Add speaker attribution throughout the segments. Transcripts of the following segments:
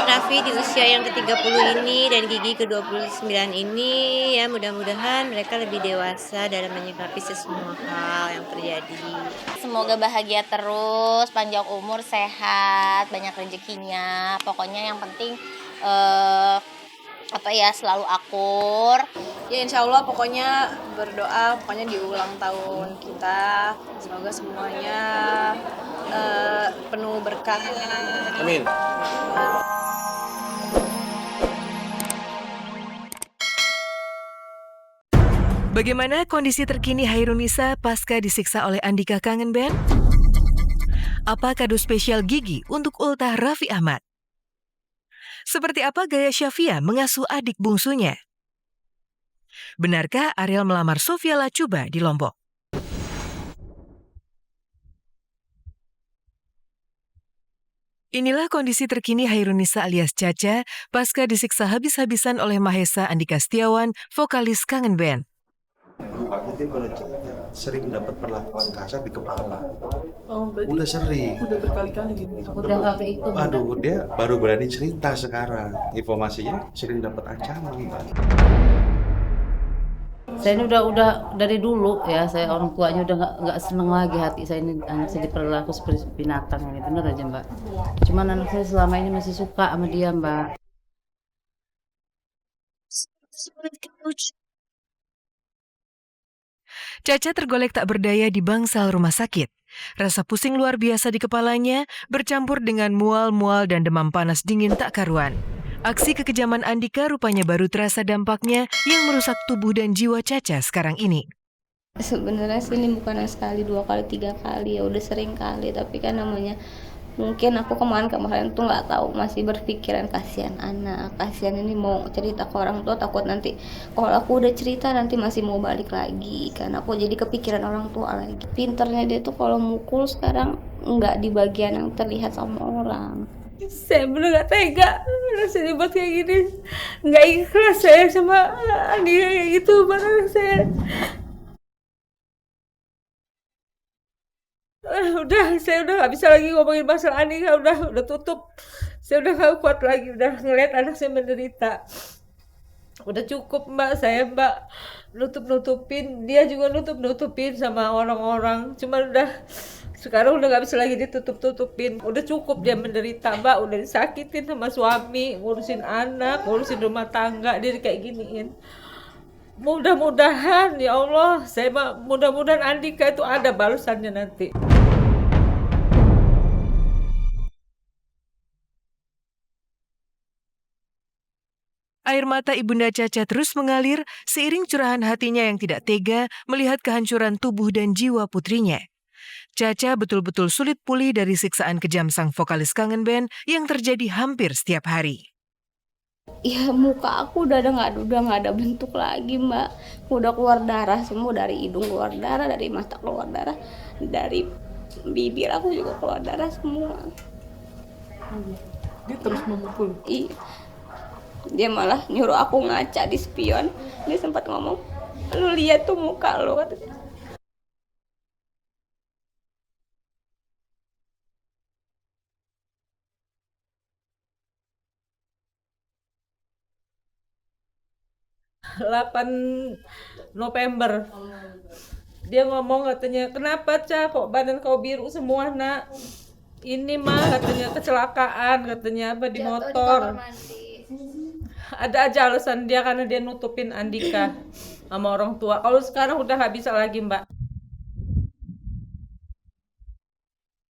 Speaker 1: Raffi di usia yang ke-30 ini dan Gigi ke-29 ini, ya mudah-mudahan mereka lebih dewasa dalam menyikapi semua hal yang terjadi.
Speaker 2: Semoga bahagia terus, panjang umur, sehat, banyak rezekinya. Pokoknya yang penting selalu akur.
Speaker 3: Ya insya Allah pokoknya berdoa, pokoknya di ulang tahun kita semoga semuanya penuh berkah.
Speaker 4: Amin.
Speaker 5: Bagaimana kondisi terkini Hairunisa pasca disiksa oleh Andika Kangen Band? Apa kado spesial Gigi untuk ultah Raffi Ahmad? Seperti apa gaya Syafia mengasuh adik bungsunya? Benarkah Ariel melamar Sofia Lachuba di Lombok? Inilah kondisi terkini Hairunisa alias Caca pasca disiksa habis-habisan oleh Mahesa Andika Setiawan, vokalis Kangen Band.
Speaker 6: Itu sering dapat perlakuan kasar di kepala.
Speaker 7: Oh,
Speaker 6: Udah sering.
Speaker 7: udah berkali-kali gitu.
Speaker 8: Udah nggak itu.
Speaker 6: Aduh, dia baru berani cerita sekarang. Informasinya sering dapat ancaman, Pak.
Speaker 8: Saya ini udah dari dulu ya, saya orang tuanya udah nggak seneng lagi hati saya ini anak saya diperlaku seperti binatang ini, bener aja Mbak. Cuman anak saya selama ini masih suka sama dia Mbak.
Speaker 5: Caca tergolek tak berdaya di bangsal rumah sakit. Rasa pusing luar biasa di kepalanya bercampur dengan mual-mual dan demam panas dingin tak karuan. Aksi kekejaman Andika rupanya baru terasa dampaknya yang merusak tubuh dan jiwa Caca sekarang ini.
Speaker 9: Sebenarnya sih ini bukan sekali, 2 kali, 3 kali, ya udah sering kali. Tapi kan namanya mungkin aku kemarin tuh nggak tahu, masih berpikiran kasihan anak, kasihan ini mau cerita ke orang tua, takut nanti kalau aku udah cerita nanti masih mau balik lagi kan, aku jadi kepikiran orang tua lagi. Pinternya dia tuh kalau mukul sekarang nggak di bagian yang terlihat sama orang.
Speaker 7: Saya bener gak tega rasanya buat kayak gini, nggak ikhlas saya sama dia kayak gitu. Padahal saya saya udah gak bisa lagi ngomongin masalah Andika, udah tutup. Saya udah gak kuat lagi, udah ngeliat anak saya menderita. Udah cukup Mbak, saya Mbak nutup-nutupin, dia juga nutup-nutupin sama orang-orang. Cuma sekarang udah gak bisa lagi ditutup-tutupin. Udah cukup dia menderita Mbak, udah disakitin sama suami, ngurusin anak, ngurusin rumah tangga, dia kayak giniin. Mudah-mudahan ya Allah, mudah-mudahan Andika itu ada balasannya nanti.
Speaker 5: Air mata Ibunda Caca terus mengalir seiring curahan hatinya yang tidak tega melihat kehancuran tubuh dan jiwa putrinya. Caca betul-betul sulit pulih dari siksaan kejam sang vokalis Kangen Band yang terjadi hampir setiap hari.
Speaker 9: Ya muka aku udah nggak ada bentuk lagi Mbak, udah keluar darah semua, dari hidung keluar darah, dari mata keluar darah, dari bibir aku juga keluar darah semua.
Speaker 7: Dia terus memukul.
Speaker 9: Iya, dia malah nyuruh aku ngaca di spion. Dia sempat ngomong, lu lihat tuh muka lu, katanya.
Speaker 7: November dia ngomong, katanya, kenapa Ca, kok badan kau biru semua nak? Ini mah katanya kecelakaan, katanya apa di motor. Ada aja alasan dia, karena dia nutupin Andika sama orang tua. Kalau sekarang udah gak bisa lagi Mbak.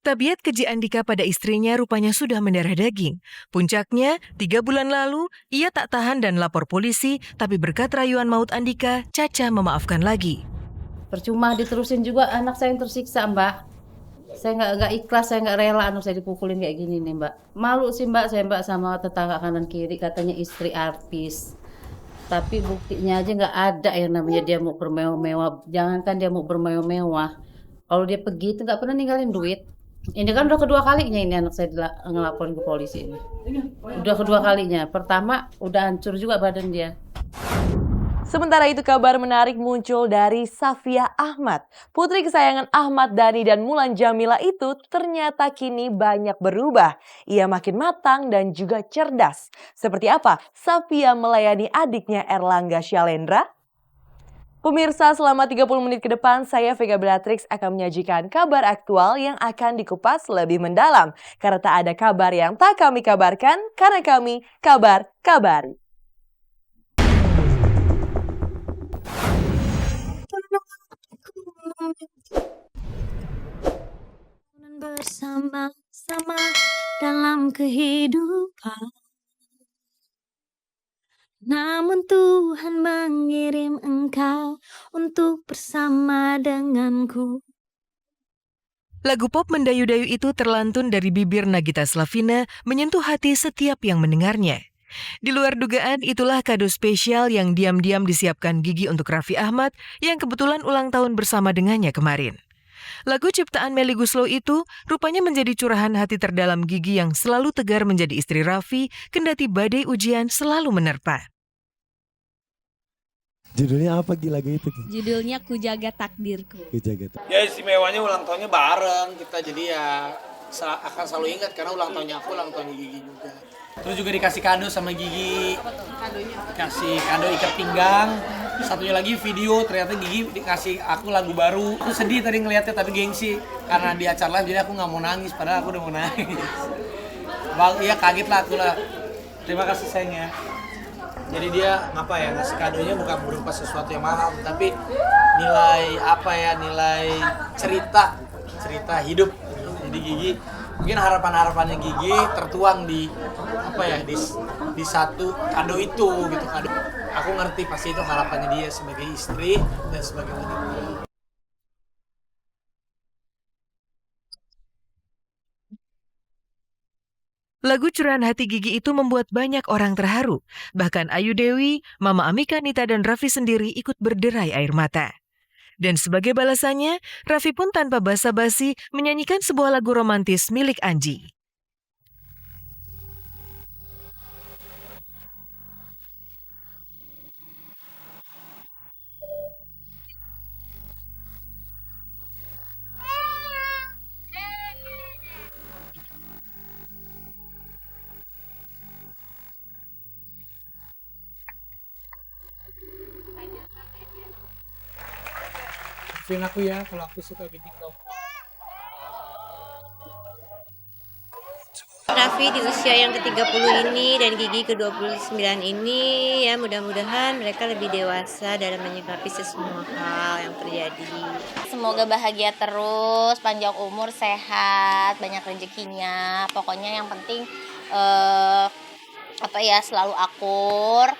Speaker 5: Tabiat keji Andika pada istrinya rupanya sudah mendarah daging. Puncaknya, 3 bulan lalu, ia tak tahan dan lapor polisi, tapi berkat rayuan maut Andika, Caca memaafkan lagi.
Speaker 8: Percuma diterusin juga anak saya yang tersiksa Mbak. Saya nggak ikhlas, saya nggak rela anak saya dipukulin kayak gini nih Mbak. Malu sih Mbak, saya Mbak sama tetangga kanan kiri katanya istri artis. Tapi buktinya aja nggak ada yang namanya dia mau bermewah-mewah. Jangankan dia mau bermewah-mewah, kalau dia pergi itu nggak pernah ninggalin duit. Ini kan udah kedua kalinya ini anak saya ngelaporin ke polisi ini. Udah kedua kalinya. Pertama udah hancur juga badan dia.
Speaker 4: Sementara itu kabar menarik muncul dari Safia Ahmad. Putri kesayangan Ahmad Dhani dan Mulan Jamila itu ternyata kini banyak berubah. Ia makin matang dan juga cerdas. Seperti apa Safia melayani adiknya Erlangga Syalendra? Pemirsa, selama 30 menit ke depan, saya Vega Beatrix akan menyajikan kabar aktual yang akan dikupas lebih mendalam. Karena tak ada kabar yang tak kami kabarkan, karena kami kabar-kabari.
Speaker 10: Bersama-sama dalam kehidupan. Namun Tuhan mengirim engkau untuk bersama denganku.
Speaker 5: Lagu pop mendayu-dayu itu terlantun dari bibir Nagita Slavina menyentuh hati setiap yang mendengarnya. Di luar dugaan, itulah kado spesial yang diam-diam disiapkan Gigi untuk Raffi Ahmad yang kebetulan ulang tahun bersama dengannya kemarin. Lagu ciptaan Melly Goeslaw itu rupanya menjadi curahan hati terdalam Gigi yang selalu tegar menjadi istri Raffi, kendati badai ujian selalu menerpa.
Speaker 11: Judulnya apa lagu itu?
Speaker 10: Judulnya Ku Jaga Takdirku.
Speaker 12: Ya istimewanya ulang tahunnya bareng kita, jadi ya akan selalu ingat karena ulang tahunnya aku, ulang tahunnya Gigi juga. Terus juga dikasih kado sama Gigi, dikasih kado ikat pinggang. Satunya lagi video, ternyata Gigi dikasih aku lagu baru. Aku sedih tadi ngeliatnya tapi gengsi karena di acara live jadi aku nggak mau nangis padahal aku udah mau nangis. Bang, iya kaget lah aku lah. Terima kasih sayangnya. Jadi dia ngasih kadonya bukan berupa sesuatu yang mahal, tapi nilai nilai cerita hidup. Jadi Gigi mungkin harapannya Gigi tertuang di di satu kado itu gitu. Aku ngerti pasti itu harapannya dia sebagai istri dan sebagai wanita.
Speaker 5: Lagu curahan hati Gigi itu membuat banyak orang terharu. Bahkan Ayu Dewi, Mama Amika Nita dan Raffi sendiri ikut berderai air mata. Dan sebagai balasannya, Raffi pun tanpa basa-basi menyanyikan sebuah lagu romantis milik Anji.
Speaker 12: Maafin aku ya kalau aku suka bikin kamu.
Speaker 1: Raffi di usia yang ke-30 ini dan Gigi ke-29 ini, ya mudah-mudahan mereka lebih dewasa dalam menyikapi semua hal yang terjadi.
Speaker 2: Semoga bahagia terus, panjang umur, sehat, banyak rezekinya. Pokoknya yang penting selalu akur.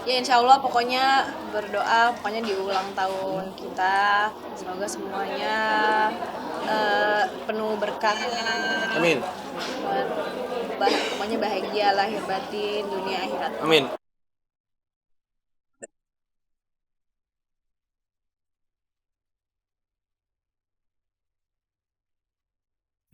Speaker 3: Ya insya Allah pokoknya berdoa, pokoknya di ulang tahun kita semoga semuanya penuh berkah.
Speaker 12: Amin.
Speaker 3: Pokoknya bahagia lahir batin, dunia akhirat.
Speaker 12: Amin.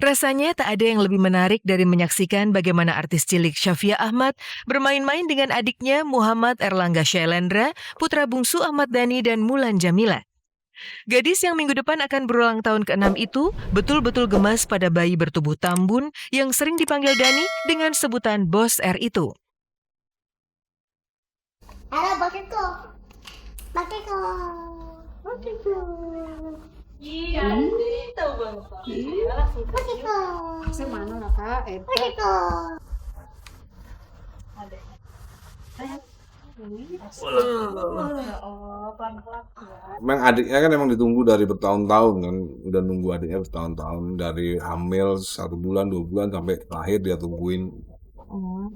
Speaker 5: Rasanya tak ada yang lebih menarik dari menyaksikan bagaimana artis cilik Safia Ahmad bermain-main dengan adiknya Muhammad Erlangga Syalendra, putra bungsu Ahmad Dhani dan Mulan Jamila. Gadis yang minggu depan akan berulang tahun ke-6 itu betul-betul gemas pada bayi bertubuh tambun yang sering dipanggil Dhani dengan sebutan Bos R itu.
Speaker 13: Halo, bakiko.
Speaker 7: Iya, tahu banget.
Speaker 13: Bakiko.
Speaker 7: Saya mana nak kak?
Speaker 13: Bakiko.
Speaker 6: Memang adiknya kan emang ditunggu dari bertahun-tahun kan, udah nunggu adiknya bertahun-tahun dari hamil 1 bulan 2 bulan sampai lahir dia tungguin.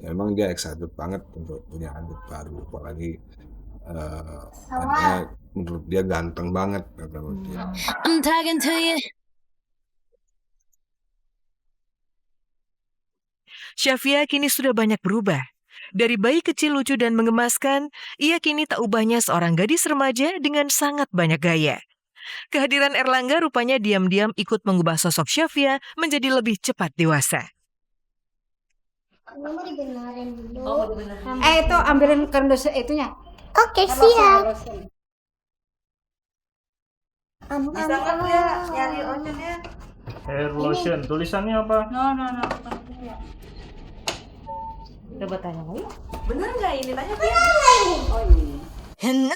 Speaker 6: Emang dia excited banget untuk punya adik baru, apalagi adiknya menurut dia ganteng banget kata dia.
Speaker 10: I'm talking to you.
Speaker 5: Safia kini sudah banyak berubah. Dari bayi kecil lucu dan mengemaskan, ia kini tak ubahnya seorang gadis remaja dengan sangat banyak gaya. Kehadiran Erlangga rupanya diam-diam ikut mengubah sosok Safia menjadi lebih cepat dewasa.
Speaker 13: Ini mau dibenerin dulu.
Speaker 8: Itu ambilin kardus itunya.
Speaker 13: Oke, siap.
Speaker 1: Bisa kan ya nyari ocennya?
Speaker 11: Hair lotion. Tulisannya apa?
Speaker 8: No.
Speaker 4: Coba tanya lagi.
Speaker 1: Bener nggak ini? Tanya dia.
Speaker 4: Oh iya.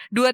Speaker 5: Dua